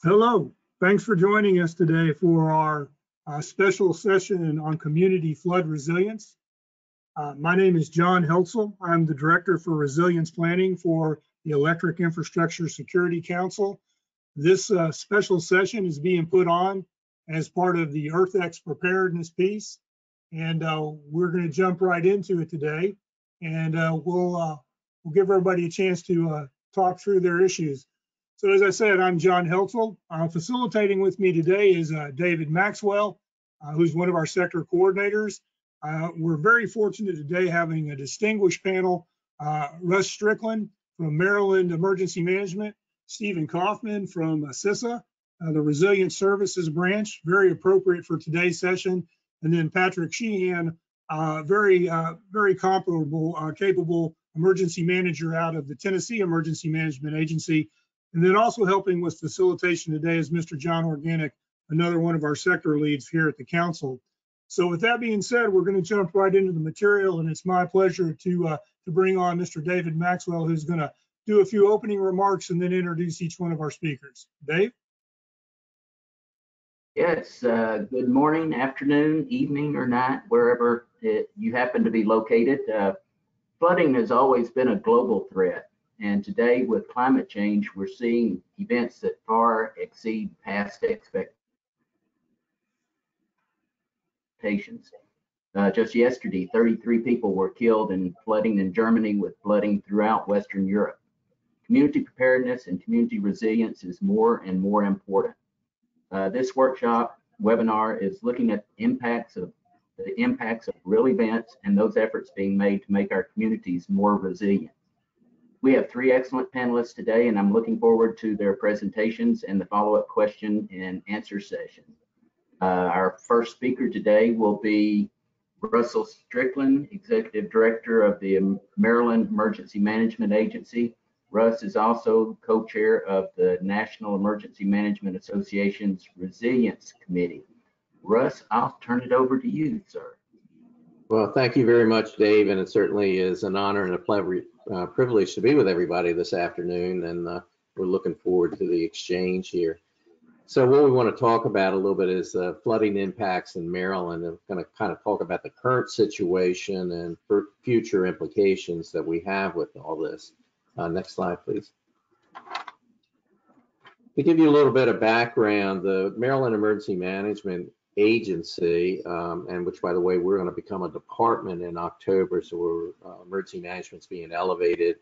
Hello, thanks for joining us today for our special session on community flood resilience. My name is John Heltzel. I'm the Director for Resilience Planning for the Electric Infrastructure Security Council. This special session is being put on as part of the EarthX preparedness piece, and we're going to jump right into it today, and we'll give everybody a chance to talk through their issues. So as I said, I'm John Heltzel. Facilitating with me today is David Maxwell, who's one of our sector coordinators. We're very fortunate today having a distinguished panel, Russ Strickland from Maryland Emergency Management, Stephen Kaufman from CISA, the Resilience Services Branch, very appropriate for today's session, and then Patrick Sheehan, very comparable, capable emergency manager out of the Tennessee Emergency Management Agency. And then also helping with facilitation today is Mr. John Organic, another one of our sector leads here at the council. So with that being said, we're going to jump right into the material, and it's my pleasure to bring on Mr. David Maxwell, who's going to do a few opening remarks and then introduce each one of our speakers. Dave? Yes, good morning, afternoon, evening, or night, wherever you happen to be located. Flooding has always been a global threat. And today, with climate change, we're seeing events that far exceed past expectations. Just yesterday, 33 people were killed in flooding in Germany, with flooding throughout Western Europe. Community preparedness and community resilience is more and more important. This workshop webinar is looking at the impacts of real events and those efforts being made to make our communities more resilient. We have three excellent panelists today, and I'm looking forward to their presentations and the follow-up question and answer session. Our first speaker today will be Russell Strickland, Executive Director of the Maryland Emergency Management Agency. Russ is also co-chair of the National Emergency Management Association's Resilience Committee. Russ, I'll turn it over to you, sir. Well, thank you very much, Dave, and it certainly is an honor and a privilege to be with everybody this afternoon, and we're looking forward to the exchange here. So what we want to talk about a little bit is flooding impacts in Maryland, and we're going to kind of talk about the current situation and future implications that we have with all this. Next slide, please. To give you a little bit of background, the Maryland Emergency Management Agency, and which, by the way, we're going to become a department in October, so we're emergency management's being elevated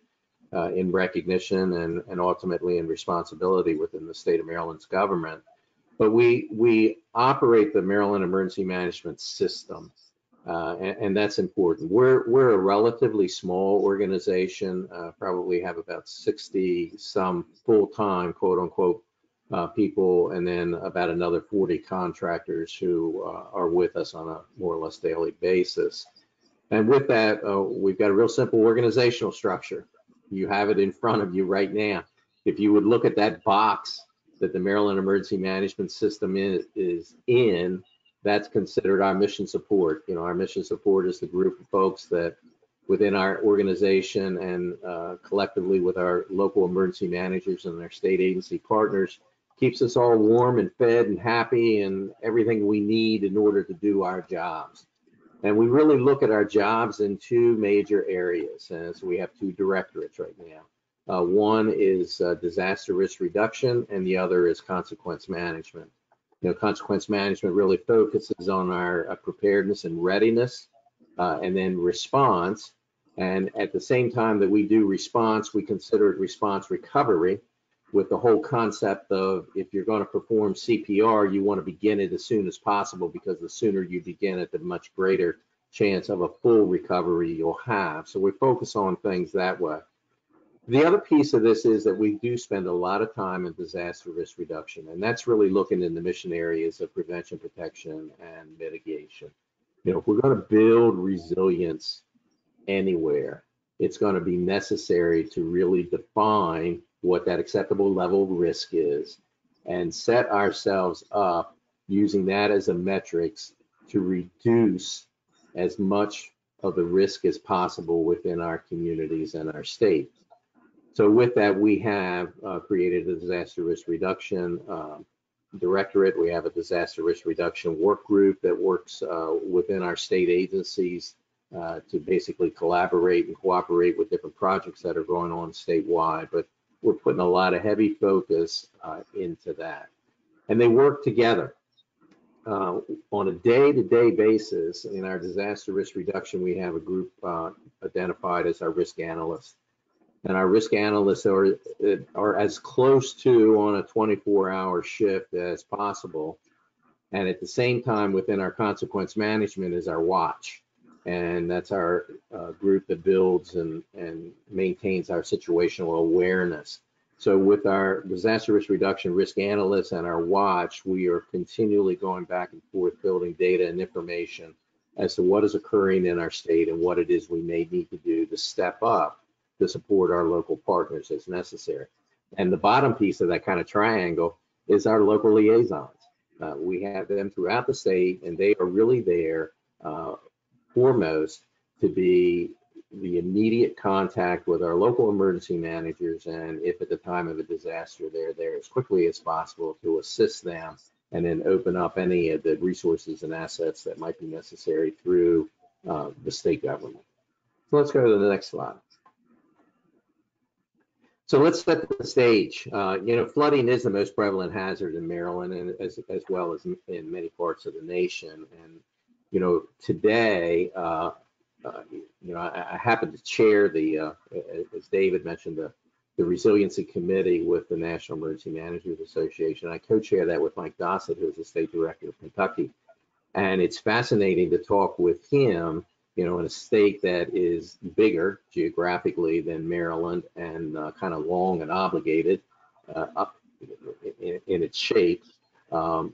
in recognition and ultimately in responsibility within the state of Maryland's government. But we operate the Maryland Emergency Management System, and that's important. We're a relatively small organization, probably have about 60 some full-time, quote unquote, people, and then about another 40 contractors who are with us on a more or less daily basis. And with that, we've got a real simple organizational structure. You have it in front of you right now. If you would look at that box that the Maryland Emergency Management System is in, that's considered our mission support. You know, our mission support is the group of folks that within our organization and collectively with our local emergency managers and their state agency partners keeps us all warm and fed and happy and everything we need in order to do our jobs. And we really look at our jobs in two major areas. And so we have two directorates right now. One is disaster risk reduction, and the other is consequence management. You know, consequence management really focuses on our preparedness and readiness, and then response. And at the same time that we do response, we consider it response recovery, with the whole concept of if you're going to perform CPR, you want to begin it as soon as possible, because the sooner you begin it, the much greater chance of a full recovery you'll have. So we focus on things that way. The other piece of this is that we do spend a lot of time in disaster risk reduction, and that's really looking in the mission areas of prevention, protection, and mitigation. You know, if we're going to build resilience anywhere, it's going to be necessary to really define what that acceptable level of risk is and set ourselves up using that as a metrics to reduce as much of the risk as possible within our communities and our state. So with that, we have created a disaster risk reduction directorate. We have a disaster risk reduction work group that works within our state agencies to basically collaborate and cooperate with different projects that are going on statewide. But we're putting a lot of heavy focus into that. And they work together. On a day-to-day basis in our disaster risk reduction, we have a group identified as our risk analysts. And our risk analysts are as close to on a 24-hour shift as possible. And at the same time, within our consequence management is our watch. And that's our group that builds and maintains our situational awareness. So with our disaster risk reduction risk analysts and our watch, we are continually going back and forth building data and information as to what is occurring in our state and what it is we may need to do to step up to support our local partners as necessary. And the bottom piece of that kind of triangle is our local liaisons. We have them throughout the state, and they are really there foremost to be the immediate contact with our local emergency managers, and if at the time of a disaster they're there as quickly as possible to assist them and then open up any of the resources and assets that might be necessary through the state government. So let's go to the next slide. So let's set the stage. Flooding is the most prevalent hazard in Maryland, and as well as in many parts of the nation. And today, I happen to chair the, as David mentioned, the Resiliency Committee with the National Emergency Managers Association. I co-chair that with Mike Dossett, who is the state director of Kentucky. And it's fascinating to talk with him, in a state that is bigger geographically than Maryland and kind of long and obligated up in its shape. And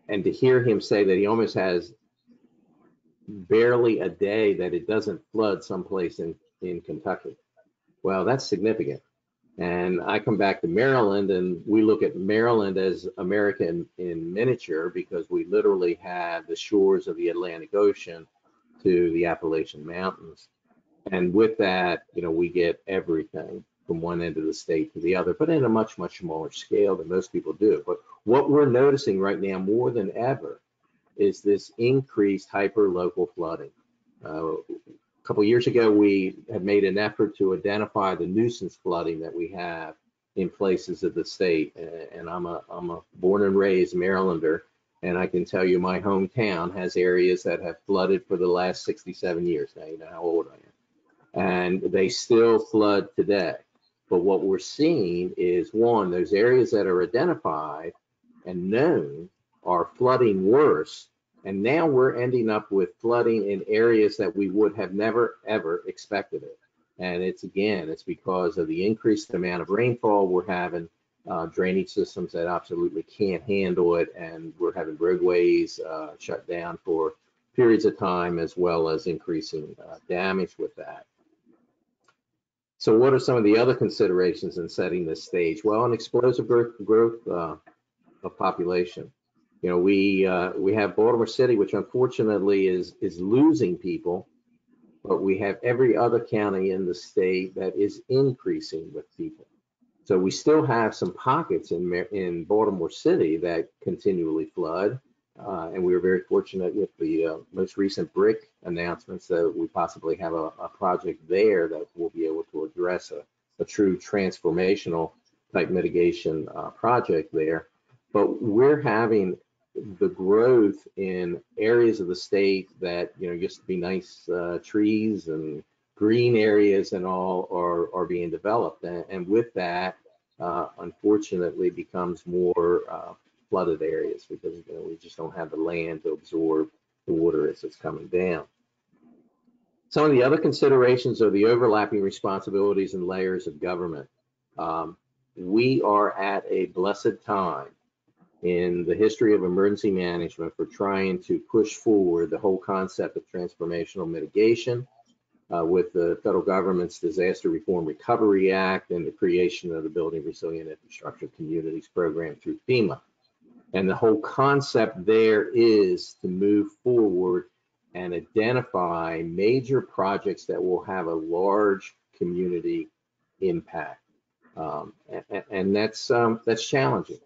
to hear him say that he almost has barely a day that it doesn't flood someplace in Kentucky. Well, that's significant. And I come back to Maryland, and we look at Maryland as America in miniature, because we literally have the shores of the Atlantic Ocean to the Appalachian Mountains. And with that, we get everything from one end of the state to the other, but in a much, much smaller scale than most people do. But what we're noticing right now more than ever is this increased hyper-local flooding. A couple of years ago, we had made an effort to identify the nuisance flooding that we have in places of the state. And I'm a born and raised Marylander, and I can tell you my hometown has areas that have flooded for the last 67 years. Now you know how old I am. And they still flood today. But what we're seeing is, one, those areas that are identified and known are flooding worse, and now we're ending up with flooding in areas that we would have never ever expected it. And it's because of the increased amount of rainfall. We're having drainage systems that absolutely can't handle it, and we're having roadways shut down for periods of time, as well as increasing damage with that. So what are some of the other considerations in setting this stage? Well, an explosive growth of population. We have Baltimore City, which unfortunately is losing people, but we have every other county in the state that is increasing with people. So we still have some pockets in Baltimore City that continually flood, and we were very fortunate with the most recent BRIC announcements that we possibly have a project there that will be able to address a true transformational type mitigation project there. But we're having the growth in areas of the state that used to be nice trees and green areas and all are being developed, and with that, unfortunately, becomes more flooded areas, because we just don't have the land to absorb the water as it's coming down. Some of the other considerations are the overlapping responsibilities and layers of government. We are at a blessed time in the history of emergency management for trying to push forward the whole concept of transformational mitigation with the federal government's Disaster Reform Recovery Act and the creation of the Building Resilient Infrastructure Communities program through FEMA. And the whole concept there is to move forward and identify major projects that will have a large community impact. And that's challenging.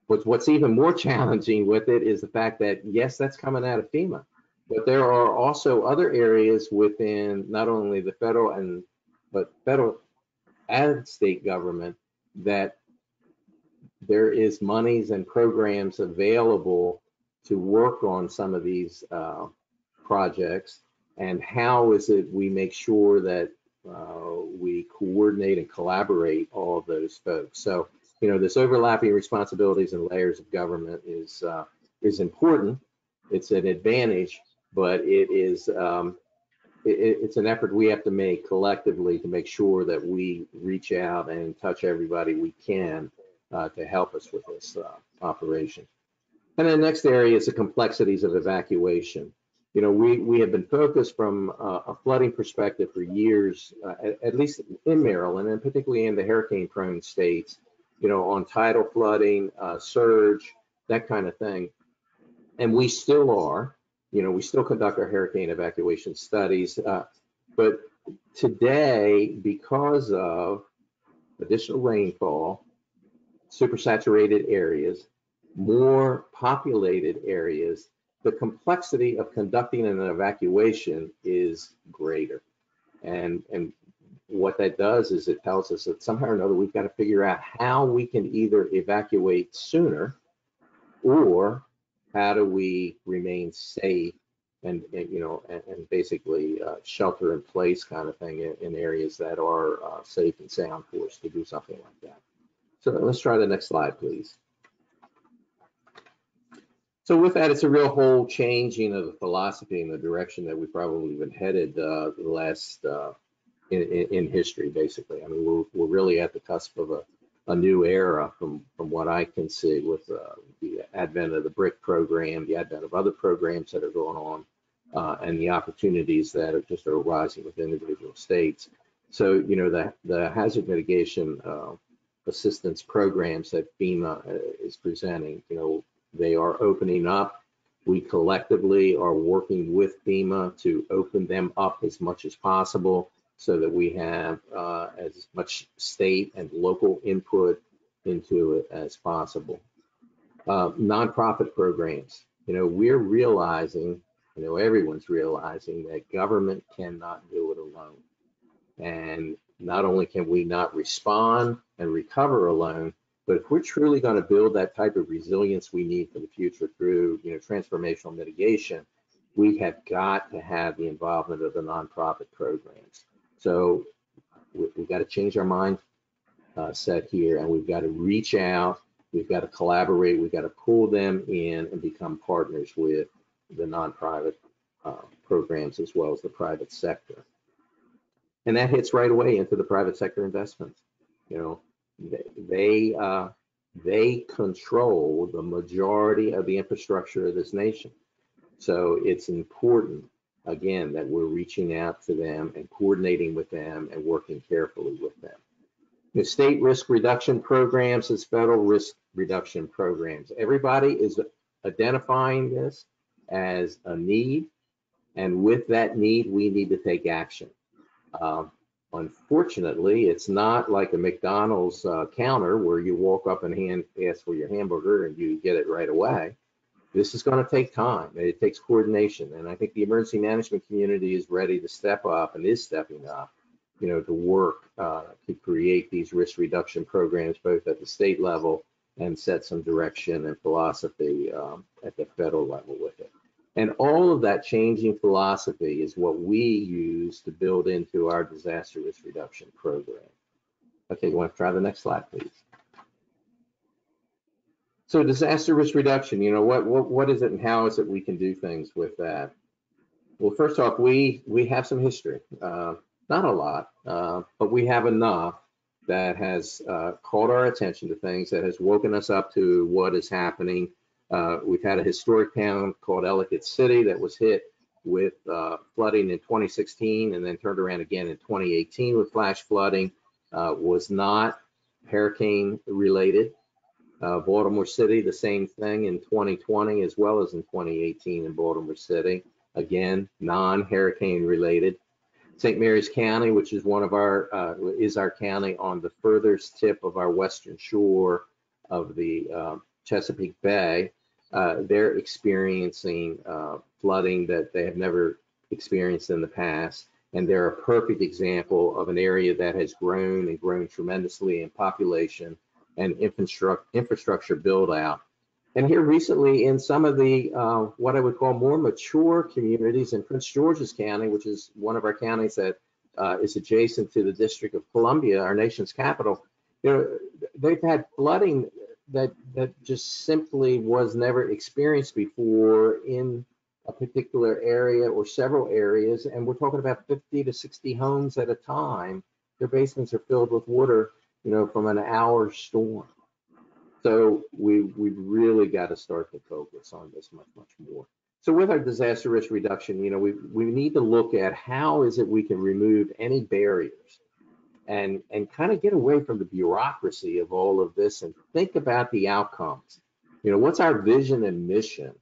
What's even more challenging with it is the fact that, yes, that's coming out of FEMA, but there are also other areas within not only the federal but federal and state government that there is monies and programs available to work on some of these projects. And how is it we make sure that we coordinate and collaborate all of those folks? So, you know, this overlapping responsibilities and layers of government is important. It's an advantage, but it is it's an effort we have to make collectively to make sure that we reach out and touch everybody we can to help us with this operation. And then the next area is the complexities of evacuation. You know, we have been focused from a flooding perspective for years, at least in Maryland, and particularly in the hurricane-prone states, you know, on tidal flooding, surge, that kind of thing. And we still are, you know, we still conduct our hurricane evacuation studies. But today, because of additional rainfall, supersaturated areas, more populated areas, the complexity of conducting an evacuation is greater. And what that does is it tells us that somehow or another we've got to figure out how we can either evacuate sooner, or how do we remain safe and you know, and basically shelter in place kind of thing in areas that are safe and sound for us to do something like that. So let's try the next slide, please. So with that, it's a real whole changing of the philosophy and the direction that we've probably been headed the last in history, basically. I mean, we're really at the cusp of a new era from what I can see with the advent of the BRIC program, the advent of other programs that are going on, and the opportunities that are just arising with individual states. So, you know, the hazard mitigation assistance programs that FEMA is presenting, you know, they are opening up. We collectively are working with FEMA to open them up as much as possible so that we have as much state and local input into it as possible. Nonprofit programs, you know, we're realizing, you know, everyone's realizing that government cannot do it alone. And not only can we not respond and recover alone, but if we're truly going to build that type of resilience we need for the future through, you know, transformational mitigation, we have got to have the involvement of the nonprofit programs. So we've got to change our mindset here, and we've got to reach out, we've got to collaborate, we've got to pull them in and become partners with the nonprofit programs as well as the private sector. And that hits right away into the private sector investments. You know, they control the majority of the infrastructure of this nation. So it's important, again, that we're reaching out to them and coordinating with them and working carefully with them. The state risk reduction programs as federal risk reduction programs. Everybody is identifying this as a need, and with that need, we need to take action. Unfortunately, it's not like a McDonald's counter where you walk up and ask for your hamburger and you get it right away. This is going to take time. It takes coordination, and I think the emergency management community is ready to step up and is stepping up, you know, to work to create these risk reduction programs both at the state level and set some direction and philosophy at the federal level with it. And all of that changing philosophy is what we use to build into our disaster risk reduction program. Okay, you want to try the next slide, please? So disaster risk reduction, you know, what is it and how is it we can do things with that? Well, first off, we have some history, not a lot, but we have enough that has called our attention to things, that has woken us up to what is happening. We've had a historic town called Ellicott City that was hit with flooding in 2016 and then turned around again in 2018 with flash flooding. Was not hurricane related. Baltimore City, the same thing in 2020 as well as in 2018 in Baltimore City. Again, non-hurricane related. St. Mary's County, which is one of our, is our county on the furthest tip of our western shore of the Chesapeake Bay. They're experiencing flooding that they have never experienced in the past. And they're a perfect example of an area that has grown and grown tremendously in population and infrastructure build out. And here recently in some of the, what I would call more mature communities in Prince George's County, which is one of our counties that is adjacent to the District of Columbia, our nation's capital, you know, they've had flooding that just simply was never experienced before in a particular area or several areas. And we're talking about 50 to 60 homes at a time. Their basements are filled with water, you know, from an hour storm. So we've really got to start to focus on this much more. So with our disaster risk reduction, you know, we need to look at how is it we can remove any barriers and kind of get away from the bureaucracy of all of this and think about the outcomes. You know, what's our vision and mission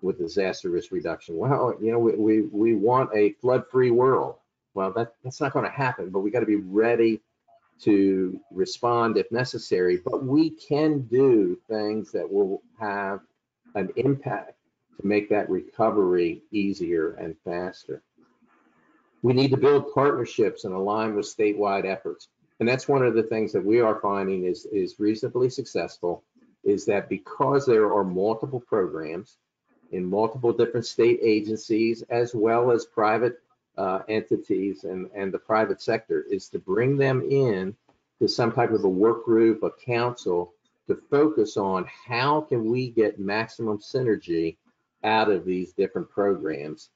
with disaster risk reduction? Well, you know, we want a flood-free world. Well, that's not going to happen, but we got to be ready to respond if necessary, but we can do things that will have an impact to make that recovery easier and faster. We need to build partnerships and align with statewide efforts. And that's one of the things that we are finding is reasonably successful, is that because there are multiple programs in multiple different state agencies, as well as private entities and the private sector, is to bring them in to some type of a work group, a council, to focus on how can we get maximum synergy out of these different programs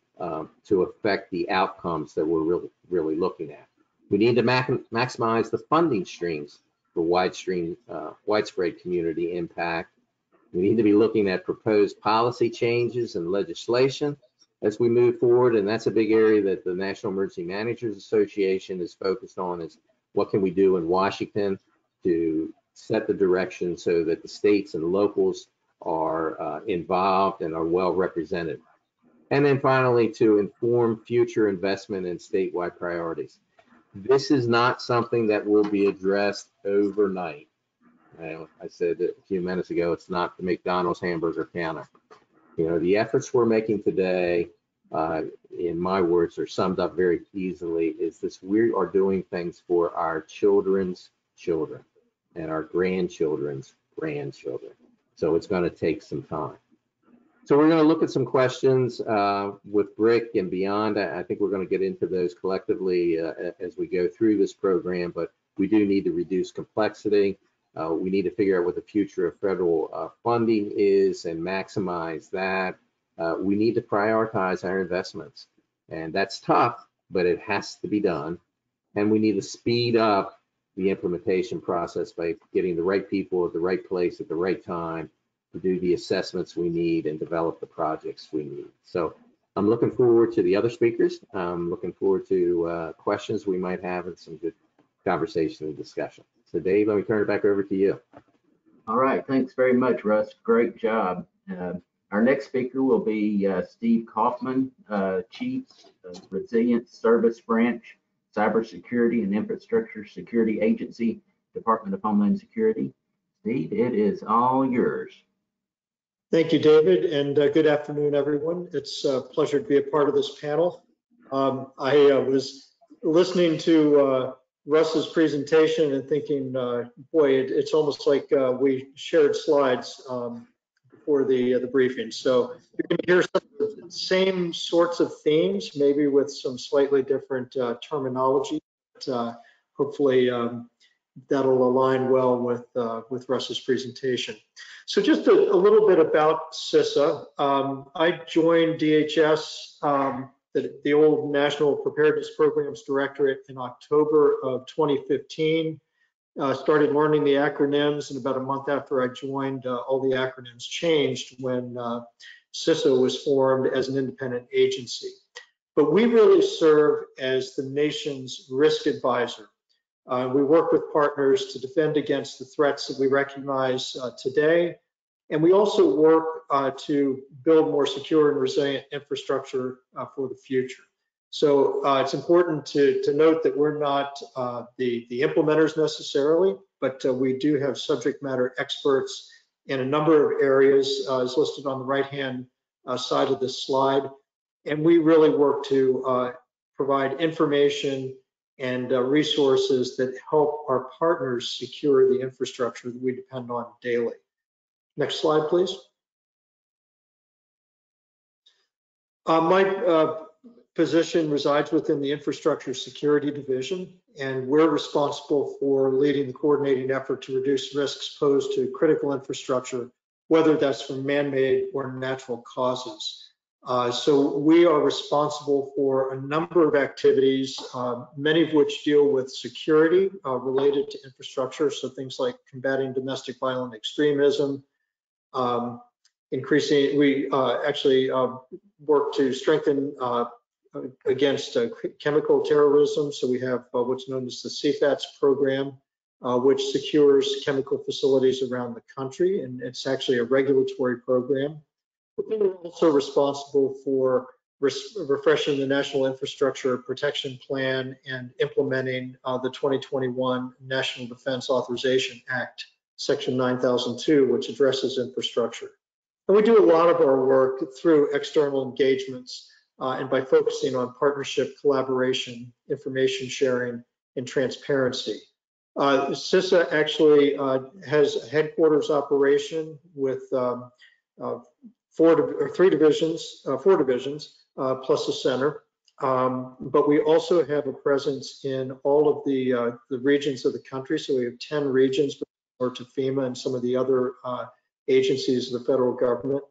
to affect the outcomes that we're really looking at. We need to maximize the funding streams for widespread community impact. We need to be looking at proposed policy changes and legislation as we move forward, and that's a big area that the National Emergency Managers Association is focused on, is what can we do in Washington to set the direction so that the states and locals are involved and are well represented. And then finally, to inform future investment in statewide priorities. This is not something that will be addressed overnight. I said a few minutes ago, it's not the McDonald's hamburger counter. You know, the efforts we're making today, in my words, are summed up very easily, is this: we are doing things for our children's children and our grandchildren's grandchildren. So it's going to take some time. So we're going to look at some questions with Brick and beyond. I think we're going to get into those collectively as we go through this program, but we do need to reduce complexity. We need to figure out what the future of federal funding is and maximize that. We need to prioritize our investments, and that's tough, but it has to be done. And we need to speed up the implementation process by getting the right people at the right place at the right time to do the assessments we need and develop the projects we need. So I'm looking forward to the other speakers. I'm looking forward to questions we might have and some good conversation and discussion. So Dave, let me turn it back over to you. All right, thanks very much, Russ. Great job. Our next speaker will be Steve Kaufman, Chief Resilience Service Branch, Cybersecurity and Infrastructure Security Agency, Department of Homeland Security. Steve, it is all yours. Thank you, David, and good afternoon, everyone. It's a pleasure to be a part of this panel. I was listening to Russ's presentation and thinking, boy, it's almost like we shared slides before the briefing. So you're going to hear some of the same sorts of themes, maybe with some slightly different terminology, but hopefully that'll align well with Russ's presentation. So just a little bit about CISA. I joined DHS, the old National Preparedness Programs Directorate, in October of 2015. Started learning the acronyms, and about a month after I joined, all the acronyms changed when CISA was formed as an independent agency. But we really serve as the nation's risk advisor. We work with partners to defend against the threats that we recognize today. And we also work to build more secure and resilient infrastructure for the future. So it's important to note that we're not the implementers necessarily, but we do have subject matter experts in a number of areas, as listed on the right-hand side of this slide. And we really work to provide information and resources that help our partners secure the infrastructure that we depend on daily. Next slide, please. My position resides within the Infrastructure Security Division, and we're responsible for leading the coordinating effort to reduce risks posed to critical infrastructure, whether that's from man-made or natural causes. So we are responsible for a number of activities, many of which deal with security related to infrastructure. So things like combating domestic violent extremism, we actually work to strengthen against chemical terrorism. So we have what's known as the CFATS program, which secures chemical facilities around the country, and it's actually a regulatory program. We're also responsible for refreshing the National Infrastructure Protection Plan and implementing the 2021 National Defense Authorization Act, Section 9002, which addresses infrastructure. And we do a lot of our work through external engagements and by focusing on partnership, collaboration, information sharing, and transparency. CISA actually has a headquarters operation with four divisions plus a center. But we also have a presence in all of the regions of the country. So we have 10 regions, or to FEMA and some of the other agencies of the federal government.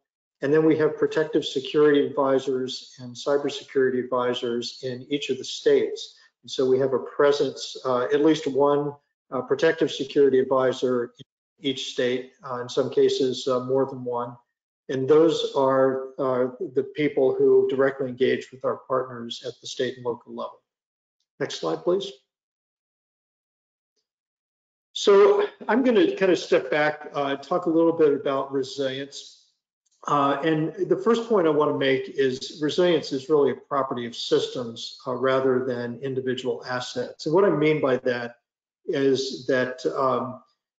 And then we have protective security advisors and cybersecurity advisors in each of the states. And so we have a presence, at least one protective security advisor in each state, in some cases more than one. And those are the people who directly engage with our partners at the state and local level. Next slide, please. So I'm going to kind of step back, talk a little bit about resilience. And the first point I want to make is resilience is really a property of systems rather than individual assets. And what I mean by that is that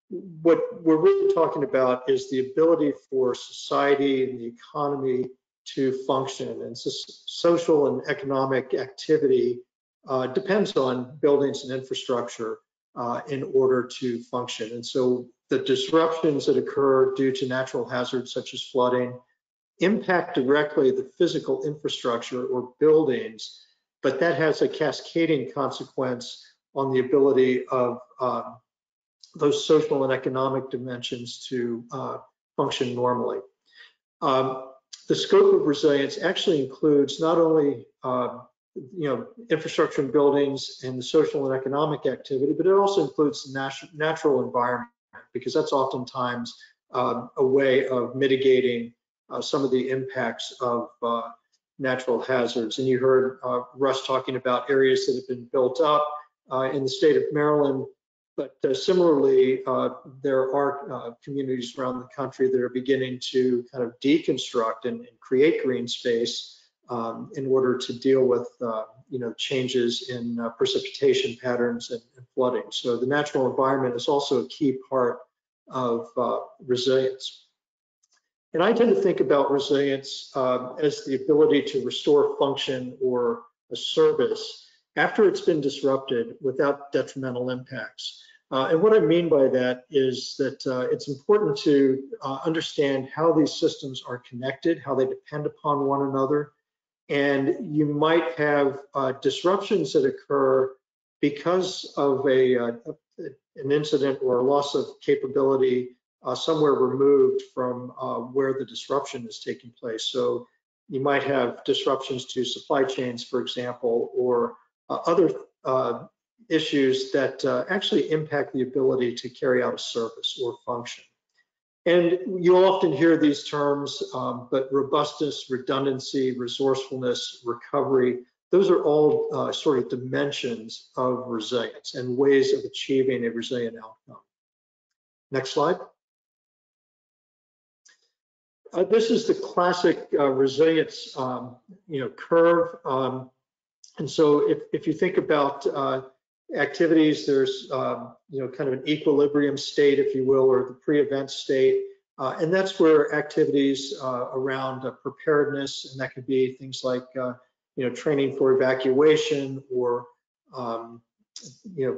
what we're really talking about is the ability for society and the economy to function, and social and economic activity depends on buildings and infrastructure in order to function. And so the disruptions that occur due to natural hazards such as flooding impact directly the physical infrastructure or buildings, but that has a cascading consequence on the ability of those social and economic dimensions to function normally. The scope of resilience actually includes not only infrastructure and buildings and the social and economic activity, but it also includes the natural environment, because that's oftentimes a way of mitigating some of the impacts of natural hazards. And you heard Russ talking about areas that have been built up in the state of Maryland. But similarly, there are communities around the country that are beginning to kind of deconstruct and create green space in order to deal with changes in precipitation patterns and flooding. So the natural environment is also a key part of resilience. And I tend to think about resilience as the ability to restore function or a service after it's been disrupted without detrimental impacts. And what I mean by that is that it's important to understand how these systems are connected, how they depend upon one another. And you might have disruptions that occur because of an incident or a loss of capability somewhere removed from where the disruption is taking place. So you might have disruptions to supply chains, for example, or other issues that actually impact the ability to carry out a service or function. And you'll often hear these terms, but robustness, redundancy, resourcefulness, recovery, those are all sort of dimensions of resilience and ways of achieving a resilient outcome. Next slide. This is the classic resilience curve. And so if you think about activities, there's kind of an equilibrium state, if you will, or the pre-event state. And that's where activities around preparedness, and that could be things like training for evacuation, or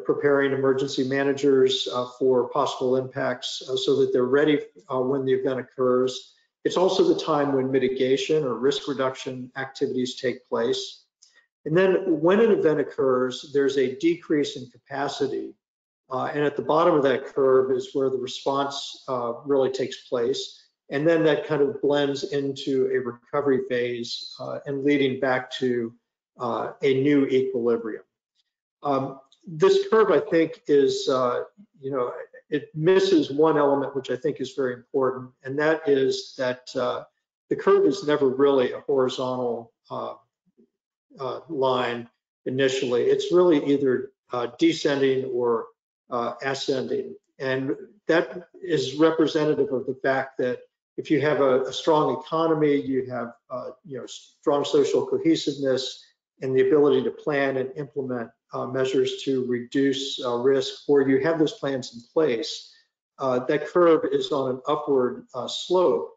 preparing emergency managers for possible impacts so that they're ready when the event occurs. It's also the time when mitigation or risk reduction activities take place. And then when an event occurs, there's a decrease in capacity. And at the bottom of that curve is where the response really takes place. And then that kind of blends into a recovery phase and leading back to a new equilibrium. This curve, I think, is, it misses one element, which I think is very important, and that is that the curve is never really a horizontal line initially. It's really either descending or ascending. And that is representative of the fact that if you have a strong economy, you have strong social cohesiveness and the ability to plan and implement measures to reduce risk, or you have those plans in place, that curve is on an upward slope.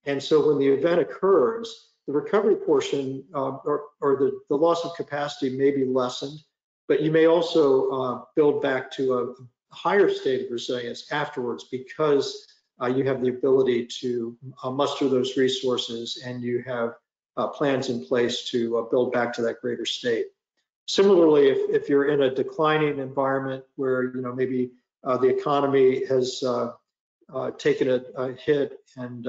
And so when the event occurs, the recovery portion or the loss of capacity may be lessened, but you may also build back to a higher state of resilience afterwards, because you have the ability to muster those resources, and you have plans in place to build back to that greater state. Similarly, if you're in a declining environment where maybe the economy has taken a hit, and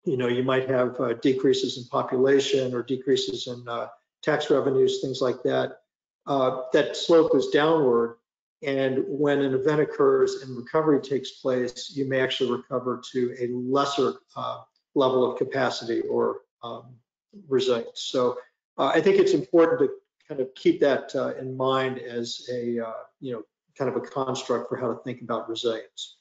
you might have decreases in population or decreases in tax revenues, things like that, that slope is downward. And when an event occurs and recovery takes place, you may actually recover to a lesser level of capacity or resilience. So I think it's important to kind of keep that in mind as a kind of a construct for how to think about resilience.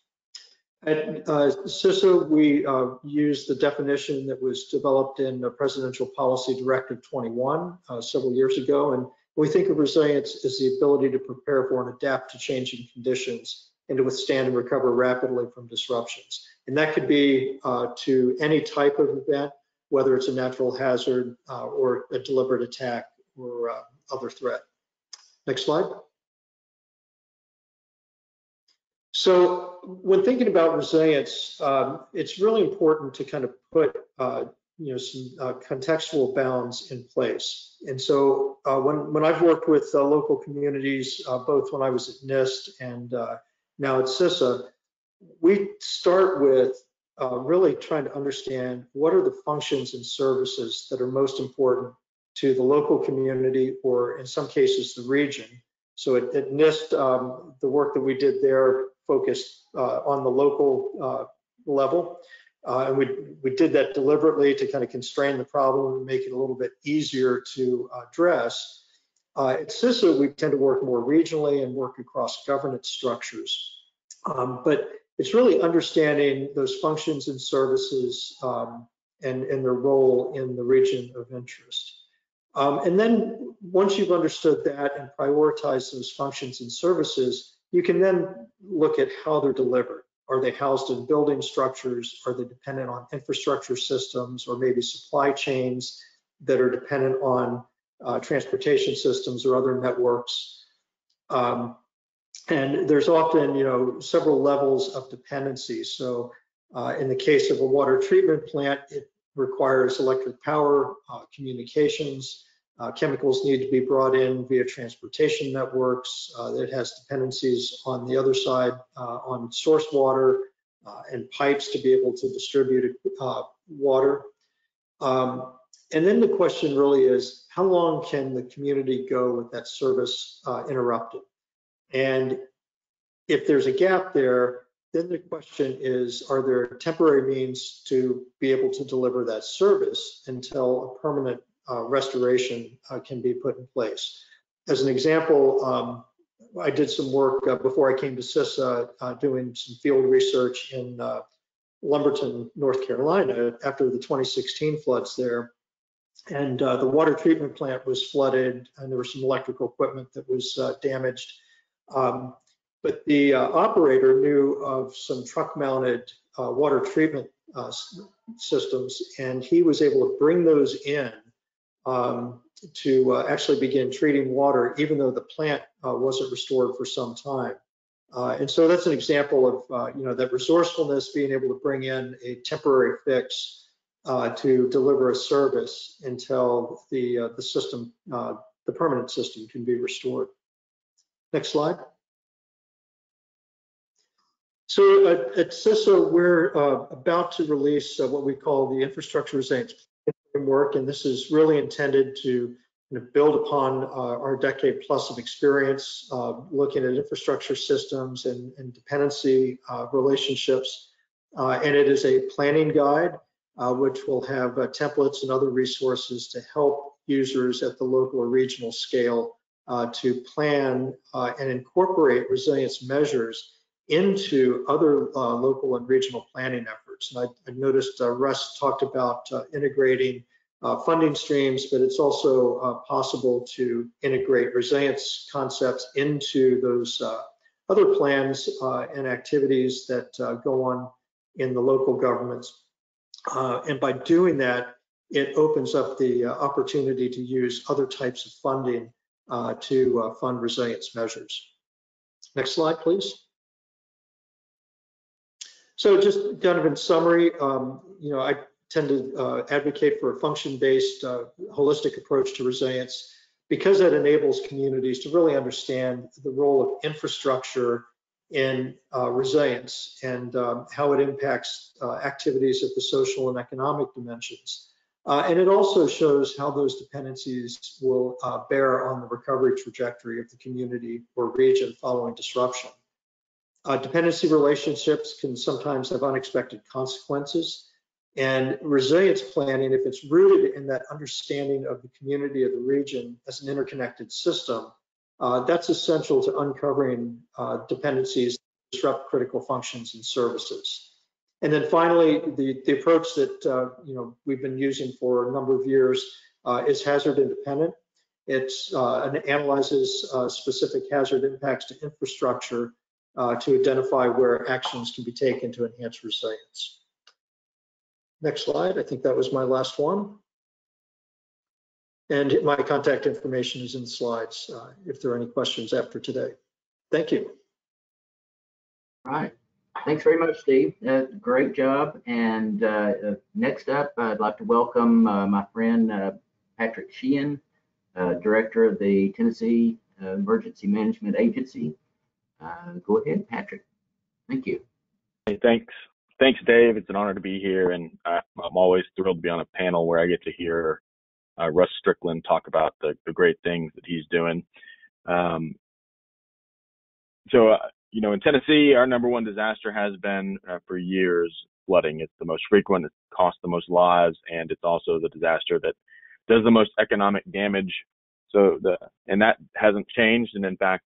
At CISA, we use the definition that was developed in Presidential Policy Directive 21 several years ago, and we think of resilience as the ability to prepare for and adapt to changing conditions and to withstand and recover rapidly from disruptions. And that could be to any type of event, whether it's a natural hazard or a deliberate attack or other threat. Next slide. So when thinking about resilience, it's really important to kind of put some contextual bounds in place. And so when I've worked with local communities, both when I was at NIST and now at CISA, we start with really trying to understand what are the functions and services that are most important to the local community, or in some cases the region. So at NIST, the work that we did there focused on the local level. And we did that deliberately to kind of constrain the problem and make it a little bit easier to address. At CISA, we tend to work more regionally and work across governance structures. But it's really understanding those functions and services and their role in the region of interest. And then once you've understood that and prioritized those functions and services, you can then look at how they're delivered. Are they housed in building structures? Are they dependent on infrastructure systems, or maybe supply chains that are dependent on transportation systems or other networks? And there's often, several levels of dependency. So in the case of a water treatment plant, it requires electric power, communications, chemicals need to be brought in via transportation networks. It has dependencies on the other side on source water and pipes to be able to distribute water. And then the question really is, how long can the community go with that service interrupted? And if there's a gap there, then the question is, are there temporary means to be able to deliver that service until a permanent restoration can be put in place? As an example, I did some work before I came to CISA doing some field research in Lumberton, North Carolina, after the 2016 floods there. And the water treatment plant was flooded, and there was some electrical equipment that was damaged. But the operator knew of some truck-mounted water treatment systems, and he was able to bring those in to actually begin treating water, even though the plant wasn't restored for some time. And so that's an example of that resourcefulness, being able to bring in a temporary fix to deliver a service until the system, the permanent system, can be restored. Next slide. So at CISA, we're about to release what we call the Infrastructure Resilience Framework, and this is really intended to build upon our decade plus of experience looking at infrastructure systems and dependency relationships. And it is a planning guide, which will have templates and other resources to help users at the local or regional scale to plan and incorporate resilience measures into other local and regional planning efforts. And I noticed Russ talked about integrating funding streams, but it's also possible to integrate resilience concepts into those other plans and activities that go on in the local governments. And by doing that, it opens up the opportunity to use other types of funding to fund resilience measures. Next slide, please. So just kind of in summary, I tend to advocate for a function-based, holistic approach to resilience because that enables communities to really understand the role of infrastructure in resilience and how it impacts activities at the social and economic dimensions. And it also shows how those dependencies will bear on the recovery trajectory of the community or region following disruption. Dependency relationships can sometimes have unexpected consequences, and resilience planning, if it's rooted in that understanding of the community of the region as an interconnected system, that's essential to uncovering dependencies that disrupt critical functions and services. And then finally, the approach that we've been using for a number of years is hazard independent. It analyzes specific hazard impacts to infrastructure to identify where actions can be taken to enhance resilience. Next slide. I think that was my last one. And my contact information is in the slides if there are any questions after today. Thank you. All right. Thanks very much, Steve. Great job. And next up, I'd like to welcome my friend Patrick Sheehan, Director of the Tennessee Emergency Management Agency. Go ahead, Patrick. Thank you. Hey, thanks, Dave. It's an honor to be here, and I'm always thrilled to be on a panel where I get to hear Russ Strickland talk about the great things that he's doing. In Tennessee, our number one disaster has been for years flooding. It's the most frequent, it costs the most lives, and it's also the disaster that does the most economic damage. And that hasn't changed, and in fact,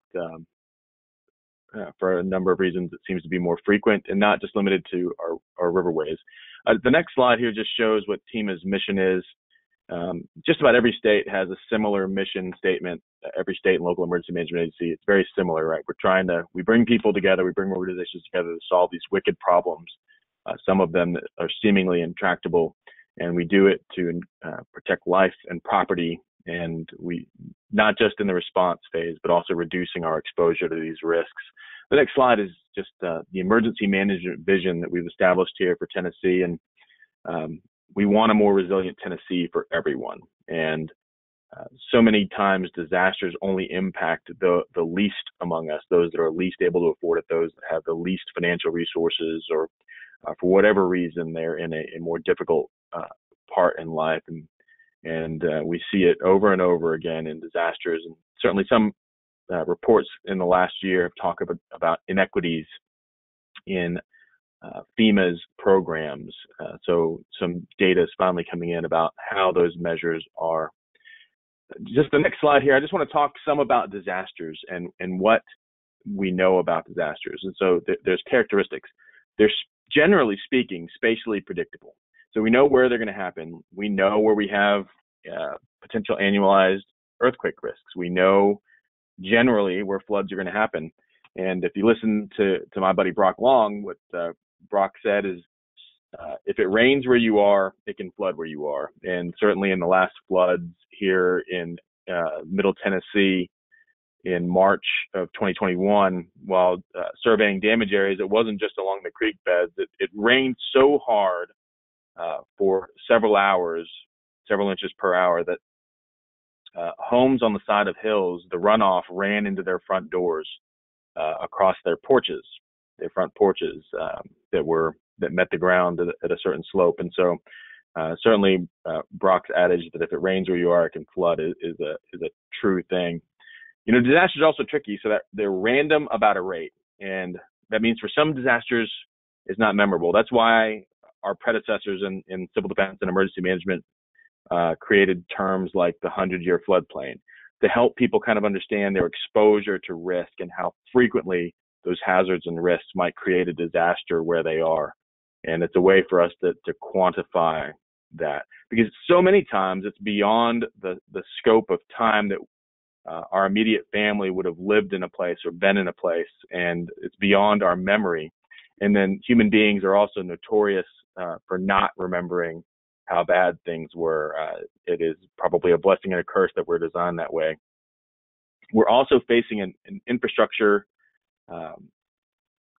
for a number of reasons, it seems to be more frequent and not just limited to our riverways. The next slide here just shows what TEMA's mission is. Just about every state has a similar mission statement. Every state and local emergency management agency, it's very similar, right? We bring people together, we bring organizations together to solve these wicked problems, some of them that are seemingly intractable, and we do it to protect life and property, and we not just in the response phase, but also reducing our exposure to these risks. The next slide is just the emergency management vision that we've established here for Tennessee, and we want a more resilient Tennessee for everyone. And so many times disasters only impact the least among us, those that are least able to afford it, those that have the least financial resources, or for whatever reason, they're in a more difficult part in life. And we see it over and over again in disasters. And certainly some reports in the last year have talked about inequities in FEMA's programs. So some data is finally coming in about how those measures are. Just the next slide here, I just want to talk some about disasters and what we know about disasters. And so there's characteristics. They're generally speaking spatially predictable. So we know where they're going to happen. We know where we have potential annualized earthquake risks. We know generally where floods are going to happen. And if you listen to my buddy Brock Long, what Brock said is, if it rains where you are, it can flood where you are. And certainly in the last floods here in Middle Tennessee in March of 2021, while surveying damage areas, it wasn't just along the creek beds. It rained so hard for several hours, several inches per hour, that homes on the side of hills, the runoff ran into their front doors across their front porches that met the ground at a certain slope. And so certainly Brock's adage that if it rains where you are, it can flood is a true thing. Disasters are also tricky, so that they're random about a rate. And that means for some disasters, it's not memorable. That's why our predecessors in civil defense and emergency management created terms like the 100-year floodplain to help people kind of understand their exposure to risk and how frequently those hazards and risks might create a disaster where they are. And it's a way for us to quantify that, because so many times it's beyond the scope of time that our immediate family would have lived in a place or been in a place, and it's beyond our memory. And then human beings are also notorious for not remembering how bad things were. It is probably a blessing and a curse that we're designed that way. We're also facing an infrastructure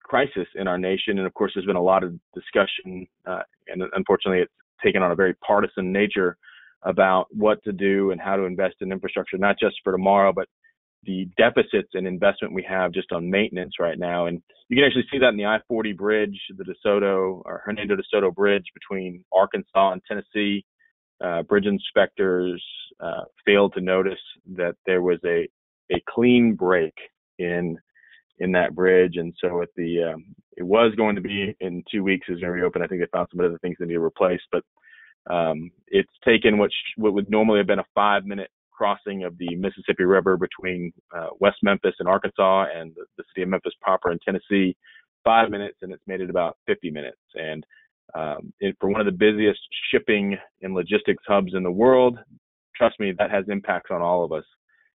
crisis in our nation. And of course, there's been a lot of discussion, and unfortunately it's taken on a very partisan nature about what to do and how to invest in infrastructure, not just for tomorrow, but the deficits in investment we have just on maintenance right now. And you can actually see that in the I-40 bridge, the DeSoto or Hernando DeSoto bridge between Arkansas and Tennessee. Bridge inspectors failed to notice that there was a clean break in that bridge. And so it was going to be in 2 weeks is going to reopen. I think they found some other things that need to replace, but it's taken what would normally have been a 5-minute crossing of the Mississippi River between West Memphis and Arkansas and the city of Memphis proper in Tennessee, 5 minutes, and it's made it about 50 minutes. And for one of the busiest shipping and logistics hubs in the world, trust me, that has impacts on all of us.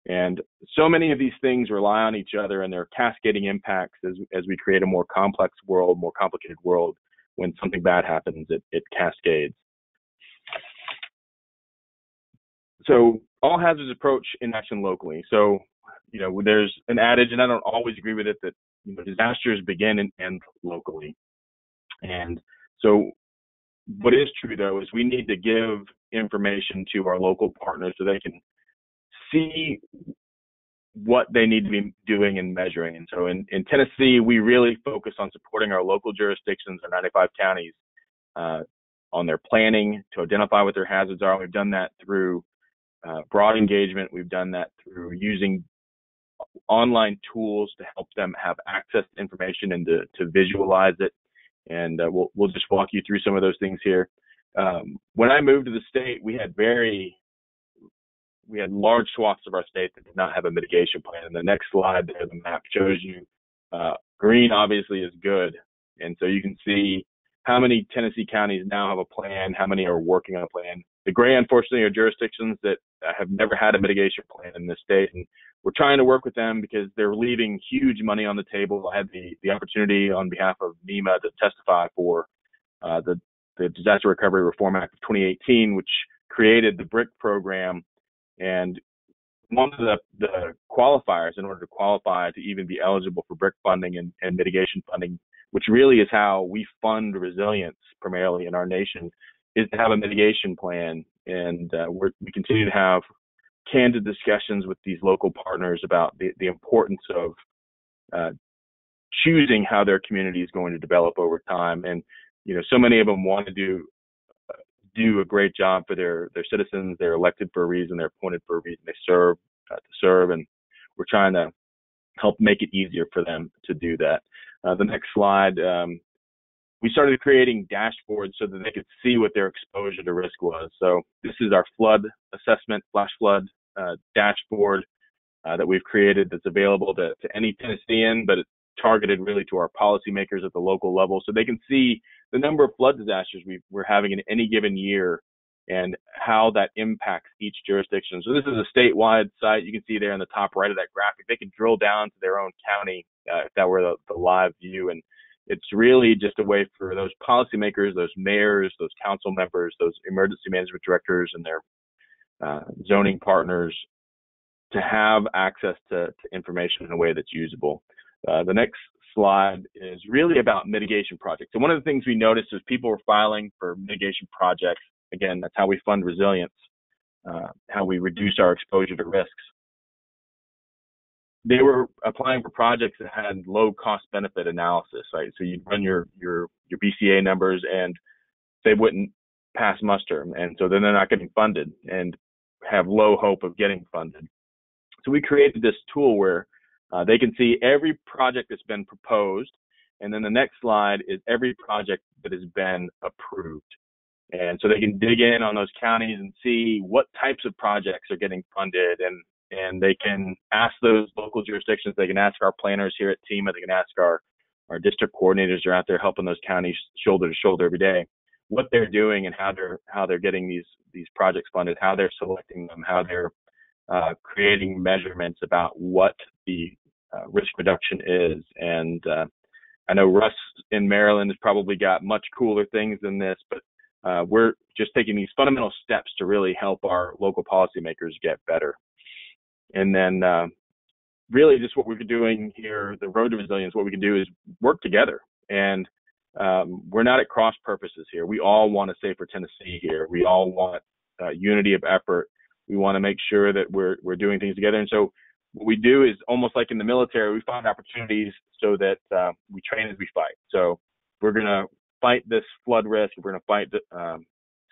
And so many of these things rely on each other, and they're cascading impacts as we create a more complex world, more complicated world. When something bad happens, it cascades. So all hazards approach inaction locally. So, there's an adage, and I don't always agree with it, that disasters begin and end locally. And so what is true, though, is we need to give information to our local partners so they can see what they need to be doing and measuring. And so in Tennessee, we really focus on supporting our local jurisdictions, our 95 counties, on their planning to identify what their hazards are. We've done that through broad engagement. We've done that through using online tools to help them have access to information and to visualize it. And we'll just walk you through some of those things here. When I moved to the state, we had large swaths of our state that did not have a mitigation plan. And the next slide there, the map shows you green obviously is good. And so you can see how many Tennessee counties now have a plan, how many are working on a plan. The gray, unfortunately, are jurisdictions that have never had a mitigation plan in this state. And we're trying to work with them because they're leaving huge money on the table. I had the opportunity on behalf of NEMA to testify for the Disaster Recovery Reform Act of 2018, which created the BRIC program. And one of the qualifiers in order to qualify to even be eligible for BRIC funding and mitigation funding, which really is how we fund resilience primarily in our nation, is to have a mitigation plan. And we continue to have candid discussions with these local partners about the importance of choosing how their community is going to develop over time. And so many of them want to do a great job for their citizens. They're elected for a reason. They're appointed for a reason. They serve to serve, and we're trying to help make it easier for them to do that. The next slide, we started creating dashboards so that they could see what their exposure to risk was. So this is our flood assessment, flash flood dashboard that we've created that's available to any Tennessean, but it's targeted really to our policymakers at the local level so they can see the number of flood disasters we're having in any given year and how that impacts each jurisdiction. So this is a statewide site. You can see there in the top right of that graphic, they can drill down to their own county if that were the live view. And it's really just a way for those policymakers, those mayors, those council members, those emergency management directors and their zoning partners to have access to information in a way that's usable. The next slide is really about mitigation projects. And one of the things we noticed is people were filing for mitigation projects. Again, that's how we fund resilience, how we reduce our exposure to risks. They were applying for projects that had low cost benefit analysis, right? So you'd run your BCA numbers and they wouldn't pass muster. And so then they're not getting funded and have low hope of getting funded. So we created this tool where they can see every project that's been proposed. And then the next slide is every project that has been approved. And so they can dig in on those counties and see what types of projects are getting funded. And they can ask those local jurisdictions, they can ask our planners here at TEMA, they can ask our district coordinators who are out there helping those counties shoulder to shoulder every day, what they're doing and how they're getting these projects funded, how they're selecting them, how they're creating measurements about what the risk reduction is. And I know Russ in Maryland has probably got much cooler things than this, but we're just taking these fundamental steps to really help our local policymakers get better. And then really just what we're doing here, the Road to Resilience, what we can do is work together. And we're not at cross purposes here. We all want a safer Tennessee here. We all want unity of effort. We want to make sure that we're doing things together. And so what we do is almost like in the military, we find opportunities so that we train as we fight. So we're going to fight this flood risk. We're going to fight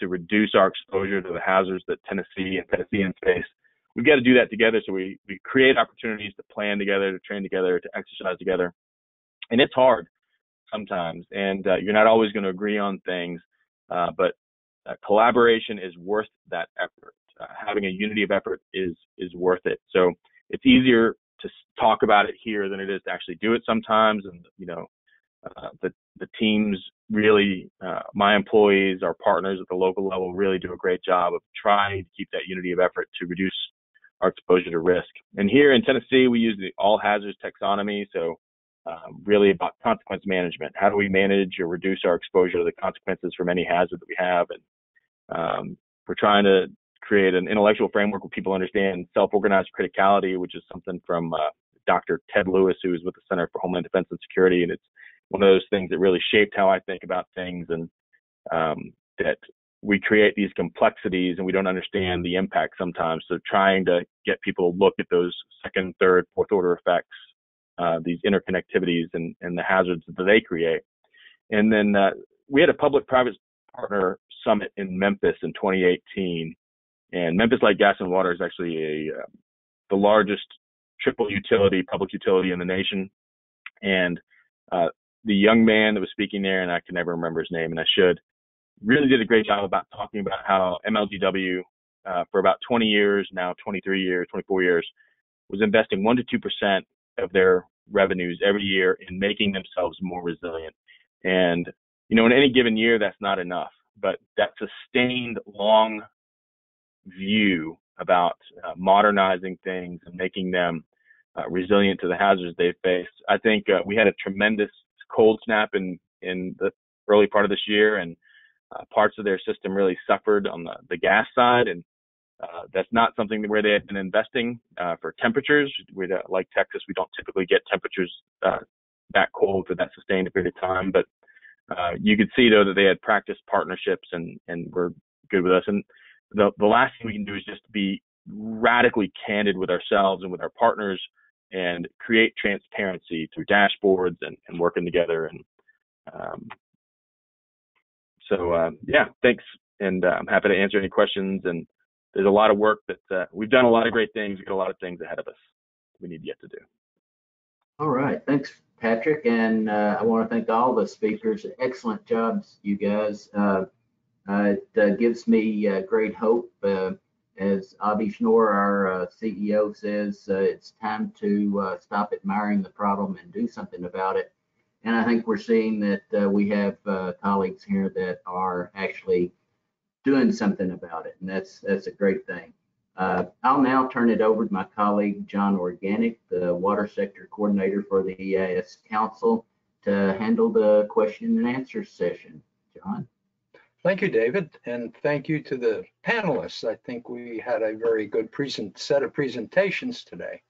to reduce our exposure to the hazards that Tennessee and Tennesseans face. We've got to do that together. So we create opportunities to plan together, to train together, to exercise together. And it's hard sometimes. And you're not always going to agree on things, but collaboration is worth that effort. Having a unity of effort is worth it. So it's easier to talk about it here than it is to actually do it sometimes. And, you know, the teams really, my employees, our partners at the local level really do a great job of trying to keep that unity of effort to reduce our exposure to risk. And here in Tennessee, we use the all hazards taxonomy. So really about consequence management. How do we manage or reduce our exposure to the consequences from any hazard that we have? And we're trying to create an intellectual framework where people understand self-organized criticality, which is something from Dr. Ted Lewis, who is with the Center for Homeland Defense and Security. And it's one of those things that really shaped how I think about things, and that we create these complexities and we don't understand the impact sometimes. So trying to get people to look at those second, third, fourth order effects, these interconnectivities and the hazards that they create. And then we had a public-private partner summit in Memphis in 2018. And Memphis Light, Gas, and Water is actually the largest triple utility, public utility in the nation. And the young man that was speaking there, and I can never remember his name, and I should, really did a great job about talking about how MLGW for about 20 years, now 23 years, 24 years, was investing 1% to 2% of their revenues every year in making themselves more resilient. And, you know, in any given year, that's not enough, but that sustained long view about modernizing things and making them resilient to the hazards they face. I think we had a tremendous cold snap in the early part of this year, and parts of their system really suffered on the gas side. And that's not something where they had been investing for temperatures. Like Texas, we don't typically get temperatures that cold for that sustained period of time. But you could see, though, that they had practiced partnerships and were good with us. And the last thing we can do is just be radically candid with ourselves and with our partners and create transparency through dashboards and working together. And yeah, thanks. And I'm happy to answer any questions. And there's a lot of work that we've done, a lot of great things. We've got a lot of things ahead of us we need yet to do. All right. Thanks, Patrick. And I want to thank all the speakers. Excellent jobs, you guys. It gives me great hope. As Avi Schnorr, our CEO, says, it's time to stop admiring the problem and do something about it. And I think we're seeing that we have colleagues here that are actually doing something about it, and that's a great thing. I'll now turn it over to my colleague, John Organic, the Water Sector Coordinator for the EIS Council, to handle the question and answer session. John? Thank you, David, and thank you to the panelists. I think we had a very good set of presentations today.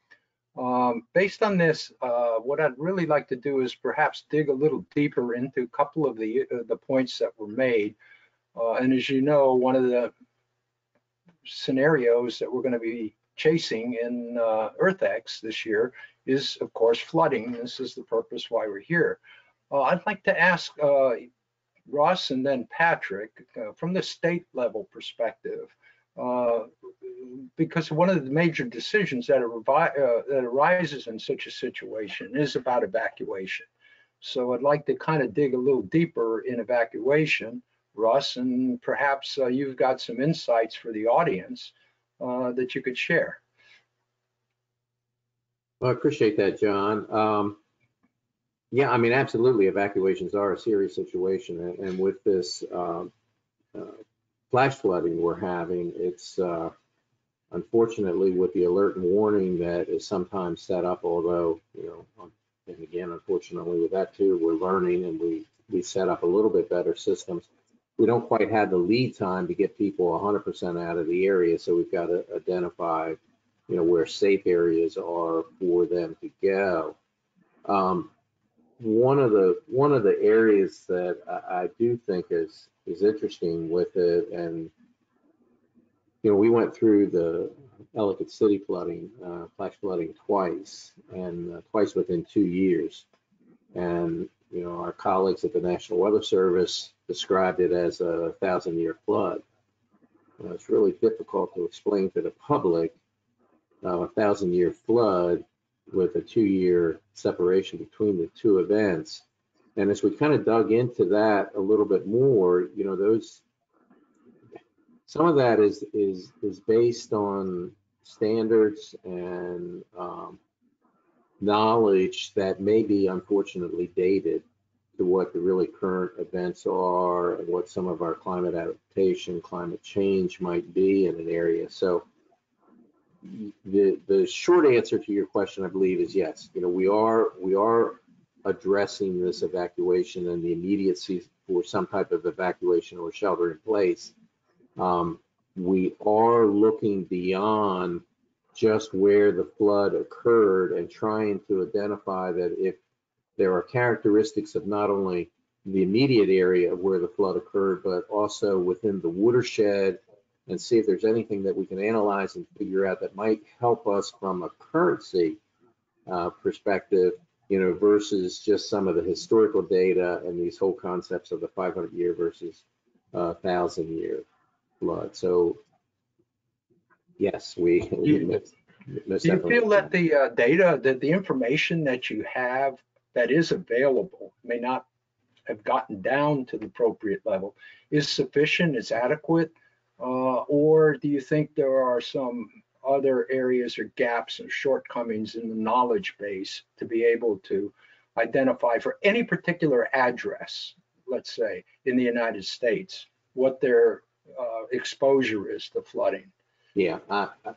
Based on this, what I'd really like to do is perhaps dig a little deeper into a couple of the points that were made. And as you know, one of the scenarios that we're going to be chasing in EarthX this year is, of course, flooding. This is the purpose why we're here. I'd like to ask Russ and then Patrick, from the state level perspective, because one of the major decisions that arises in such a situation is about evacuation. So I'd like to kind of dig a little deeper in evacuation, Russ, and perhaps you've got some insights for the audience that you could share. Well, I appreciate that, John. Yeah, I mean, absolutely, evacuations are a serious situation, and with this flash flooding we're having, it's unfortunately with the alert and warning that is sometimes set up, although, you know, and again, unfortunately with that too, we're learning and we set up a little bit better systems. We don't quite have the lead time to get people 100% out of the area, so we've got to identify, you know, where safe areas are for them to go. One of the areas that I do think is interesting with it, and you know, we went through the Ellicott City flooding, flash flooding twice, and twice within 2 years. And you know, our colleagues at the National Weather Service described it as a 1,000-year flood. It's really difficult to explain to the public a 1,000-year flood with a 2-year separation between the two events. And as we kind of dug into that a little bit more, you know, some of that is based on standards and knowledge that may be unfortunately dated to what the really current events are and what some of our climate adaptation, climate change might be in an area. So the short answer to your question, I believe, is yes. You know, we are addressing this evacuation and the immediacy for some type of evacuation or shelter in place. We are looking beyond just where the flood occurred and trying to identify that if there are characteristics of not only the immediate area of where the flood occurred, but also within the watershed, and see if there's anything that we can analyze and figure out that might help us from a currency perspective, you know, versus just some of the historical data and these whole concepts of the 500-year versus 1,000-year flood. So yes, Do you feel that the data, that the information that you have that is available may not have gotten down to the appropriate level is sufficient, is adequate, or do you think there are some other areas or gaps or shortcomings in the knowledge base to be able to identify for any particular address, let's say in the United States, what their exposure is to flooding? Yeah,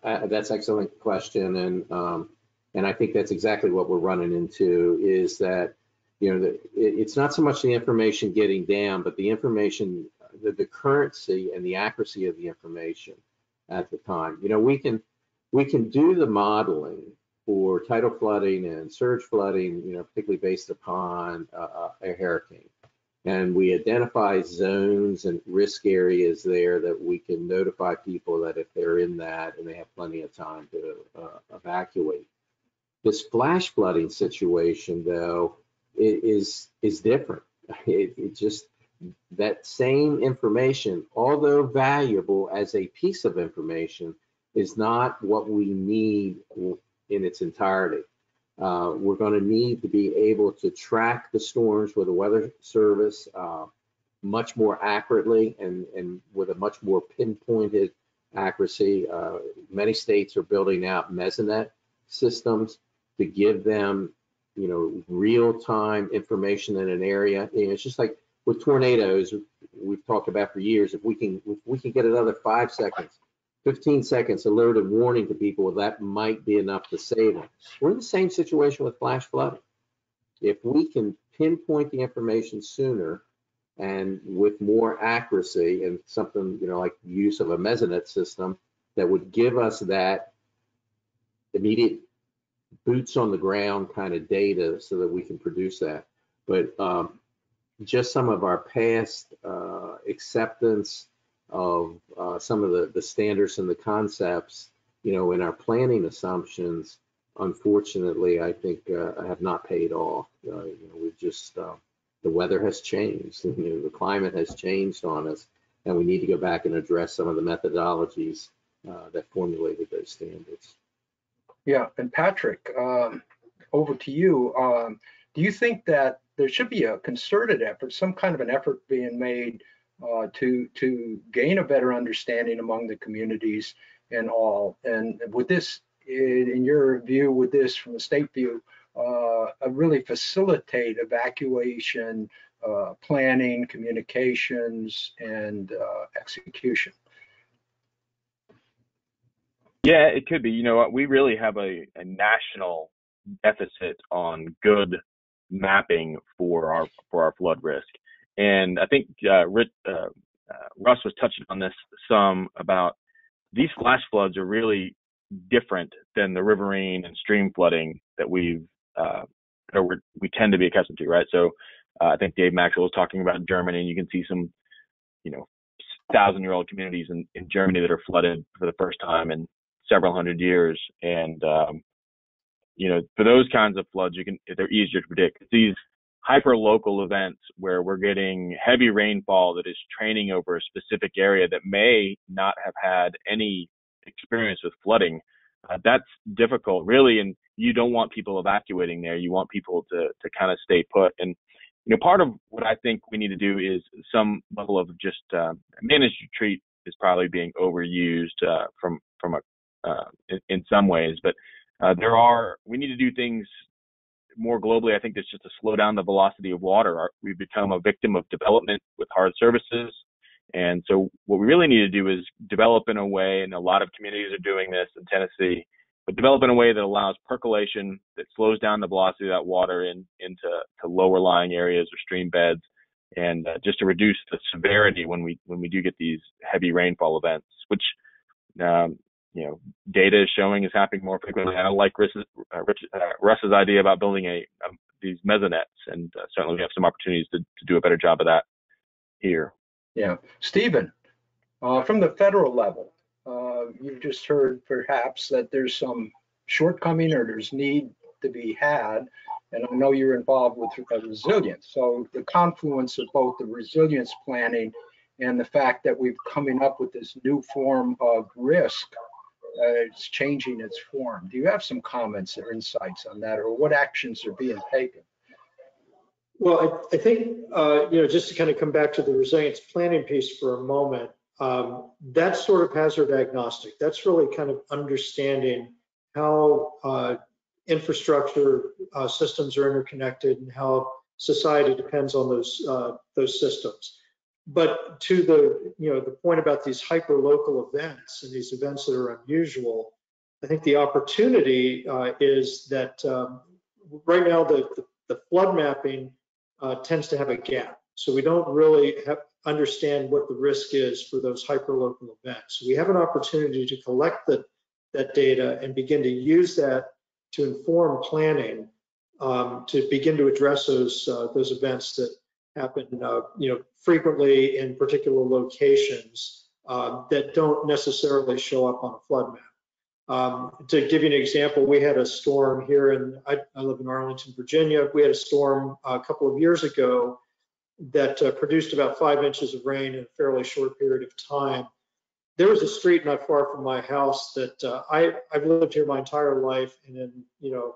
that's an excellent question, and I think that's exactly what we're running into, is that, you know, it's not so much the information getting down, but the information, the currency and the accuracy of the information at the time. You know, we can do the modeling for tidal flooding and surge flooding, you know, particularly based upon a hurricane. And we identify zones and risk areas there that we can notify people that if they're in that and they have plenty of time to evacuate. This flash flooding situation, though, is different. It just, that same information, although valuable as a piece of information, is not what we need in its entirety. We're going to need to be able to track the storms with the Weather Service much more accurately and with a much more pinpointed accuracy. Many states are building out mesonet systems to give them, you know, real-time information in an area. You know, it's just like with tornadoes. we've talked about for years, if we can get another 5 seconds, 15 seconds alert and warning to people, that might be enough to save them. We're in the same situation with flash flooding. If we can pinpoint the information sooner and with more accuracy, and something, like use of a mesonet system that would give us that immediate boots on the ground kind of data so that we can produce that. But just some of our past acceptance of some of the standards and the concepts, in our planning assumptions, unfortunately, I think have not paid off. We've just, the weather has changed, the climate has changed on us, and we need to go back and address some of the methodologies that formulated those standards. Yeah, and Patrick, over to you. Do you think that there should be a concerted effort, some kind of an effort being made to gain a better understanding among the communities and all? And would this, in your view, would this, from a state view, really facilitate evacuation, planning, communications, and execution? Yeah, it could be. You know what? We really have a national deficit on good mapping for our flood risk, and I think Russ was touching on this some about these flash floods are really different than the riverine and stream flooding that we tend to be accustomed to, right? So I think Dave Maxwell was talking about Germany, and you can see some 1,000-year-old communities in Germany that are flooded for the first time in several hundred years. And, for those kinds of floods, they're easier to predict. These hyper local events where we're getting heavy rainfall that is training over a specific area that may not have had any experience with flooding, that's difficult, really. And you don't want people evacuating there. You want people to kind of stay put. And, part of what I think we need to do is some level of just managed retreat is probably being overused in some ways, but we need to do things more globally. I think that's just to slow down the velocity of water. We've become a victim of development with hard services. And so what we really need to do is develop in a way, and a lot of communities are doing this in Tennessee, but develop in a way that allows percolation, that slows down the velocity of that water into lower lying areas or stream beds, and just to reduce the severity when we do get these heavy rainfall events, which data is showing is happening more frequently. I don't like Russ's idea about building these mesonets, and certainly we have some opportunities to do a better job of that here. Yeah, Stephen, from the federal level, you've just heard perhaps that there's some shortcoming or there's need to be had, and I know you're involved with resilience. So the confluence of both the resilience planning and the fact that we've coming up with this new form of risk, it's changing its form. Do you have some comments or insights on that, or what actions are being taken? Well, I think, just to kind of come back to the resilience planning piece for a moment, that's sort of hazard agnostic. That's really kind of understanding how infrastructure systems are interconnected and how society depends on those systems. But to the point about these hyper-local events and these events that are unusual, I think the opportunity is that right now the flood mapping tends to have a gap. So we don't really understand what the risk is for those hyper-local events. So we have an opportunity to collect that data and begin to use that to inform planning to begin to address those events that happen frequently in particular locations that don't necessarily show up on a flood map. To give you an example, we had a storm here I live in Arlington, Virginia. We had a storm a couple of years ago that produced about 5 inches of rain in a fairly short period of time. There was a street not far from my house that I've lived here my entire life, and in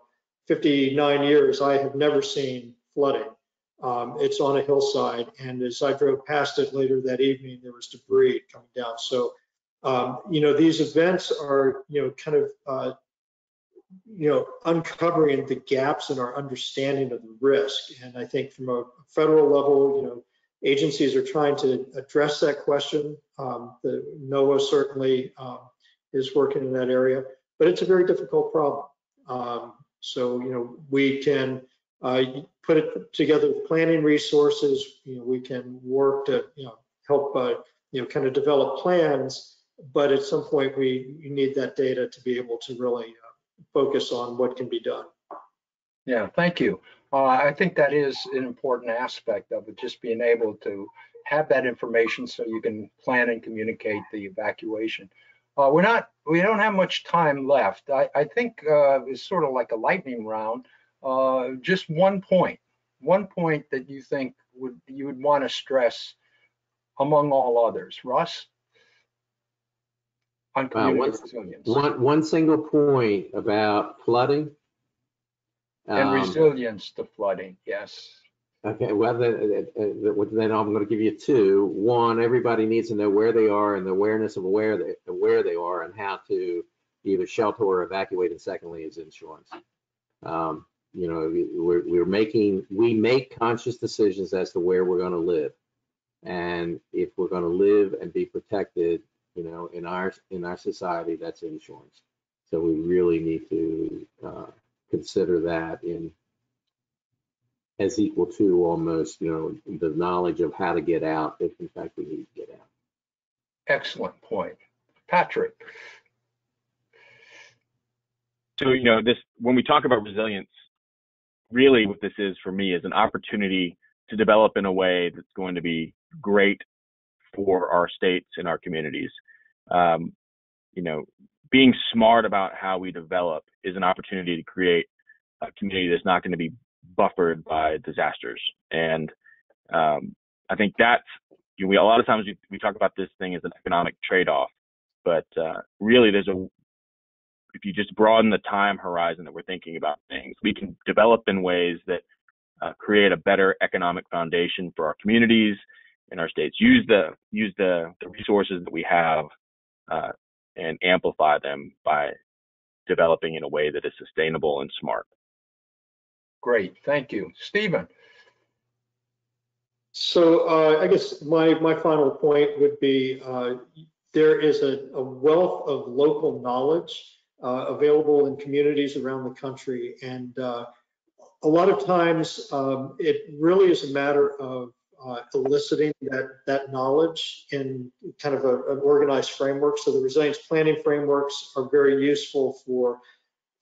59 years I have never seen flooding. It's on a hillside, and as I drove past it later that evening, there was debris coming down. So, these events are, uncovering the gaps in our understanding of the risk. And I think from a federal level, agencies are trying to address that question. The NOAA certainly is working in that area, but it's a very difficult problem. So, we can put it together with planning resources. We can work to, help, kind of develop plans, but at some point we need that data to be able to really focus on what can be done. Yeah, thank you. I think that is an important aspect of it, just being able to have that information so you can plan and communicate the evacuation. We don't have much time left. I think it's sort of like a lightning round. Just one point that you think you would want to stress among all others. Russ? On community resilience. One single point about flooding. And resilience to flooding, yes. Okay, well, then I'm going to give you two. One, everybody needs to know where they are and the awareness of where they are and how to either shelter or evacuate. And secondly is insurance. We make conscious decisions as to where we're going to live. And if we're going to live and be protected, in our society, that's insurance. So we really need to consider that as equal to almost, the knowledge of how to get out if in fact we need to get out. Excellent point. Patrick. So, when we talk about resilience, really what this is for me is an opportunity to develop in a way that's going to be great for our states and our communities. Being smart about how we develop is an opportunity to create a community that's not going to be buffered by disasters. And I think that's, a lot of times we talk about this thing as an economic trade-off, but really if you just broaden the time horizon that we're thinking about things, we can develop in ways that create a better economic foundation for our communities and our states. Use the resources that we have and amplify them by developing in a way that is sustainable and smart. Great, thank you. Stephen. So I guess my final point would be there is a wealth of local knowledge available in communities around the country. And a lot of times it really is a matter of eliciting that knowledge in kind of an organized framework. So the resilience planning frameworks are very useful for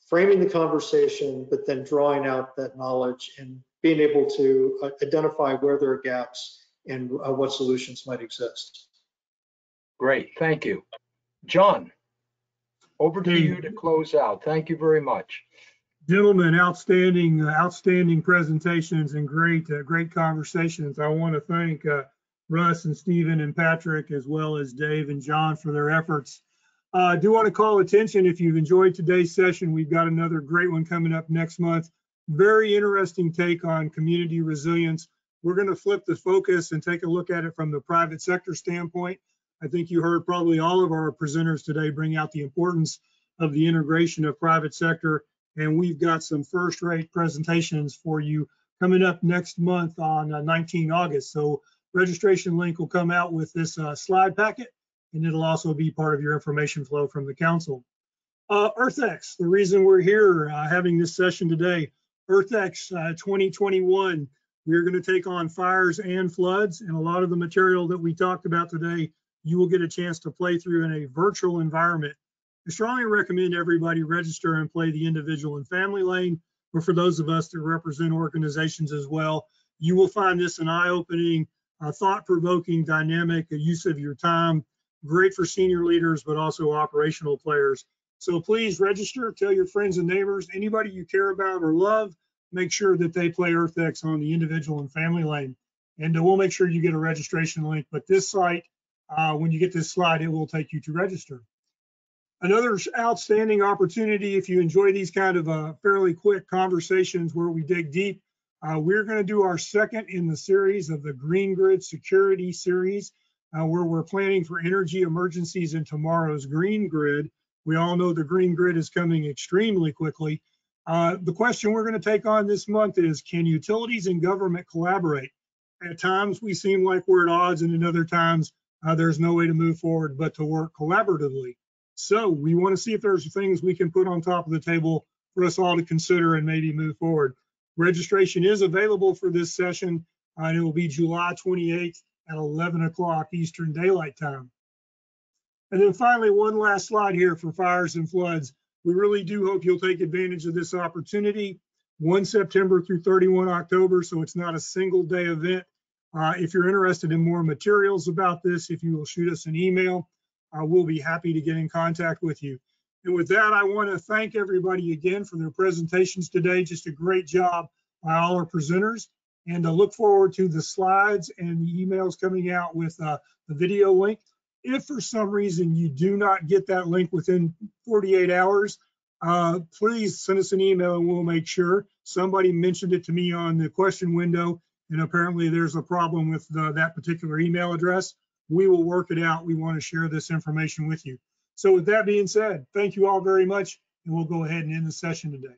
framing the conversation, but then drawing out that knowledge and being able to identify where there are gaps and what solutions might exist. Great, thank you. John, over to you to close out. Thank you very much. Gentlemen, outstanding presentations and great conversations. I want to thank Russ and Stephen and Patrick, as well as Dave and John, for their efforts. I do want to call attention, if you've enjoyed today's session, we've got another great one coming up next month. Very interesting take on community resilience. We're going to flip the focus and take a look at it from the private sector standpoint. I think you heard probably all of our presenters today bring out the importance of the integration of private sector. And we've got some first-rate presentations for you coming up next month on 19 August. So registration link will come out with this slide packet, and it'll also be part of your information flow from the council. EarthX, the reason we're here having this session today, EarthX 2021, we're going to take on fires and floods, and a lot of the material that we talked about today, you will get a chance to play through in a virtual environment. I strongly recommend everybody register and play the individual and family lane, or for those of us that represent organizations as well, you will find this an eye-opening, thought-provoking, dynamic use of your time, great for senior leaders, but also operational players. So please register, tell your friends and neighbors, anybody you care about or love, make sure that they play EarthX on the individual and family lane. And we'll make sure you get a registration link, but this site, when you get this slide, it will take you to register. Another outstanding opportunity, if you enjoy these kind of fairly quick conversations where we dig deep, we're going to do our second in the series of the Green Grid Security Series, where we're planning for energy emergencies in tomorrow's green grid. We all know the green grid is coming extremely quickly. The question we're going to take on this month is, can utilities and government collaborate? At times, we seem like we're at odds, and at other times, there's no way to move forward but to work collaboratively. So we want to see if there's things we can put on top of the table for us all to consider and maybe move forward. Registration is available for this session, and it will be July 28th at 11 o'clock Eastern Daylight Time. And then finally, one last slide here for fires and floods. We really do hope you'll take advantage of this opportunity. 1 September through 31 October, so it's not a single day event. If you're interested in more materials about this, if you will shoot us an email, we'll be happy to get in contact with you. And with that, I want to thank everybody again for their presentations today. Just a great job by all our presenters. And I look forward to the slides and the emails coming out with the video link. If for some reason you do not get that link within 48 hours, please send us an email and we'll make sure. Somebody mentioned it to me on the question window, and apparently there's a problem with that particular email address. We will work it out. We want to share this information with you. So with that being said, thank you all very much, and we'll go ahead and end the session today.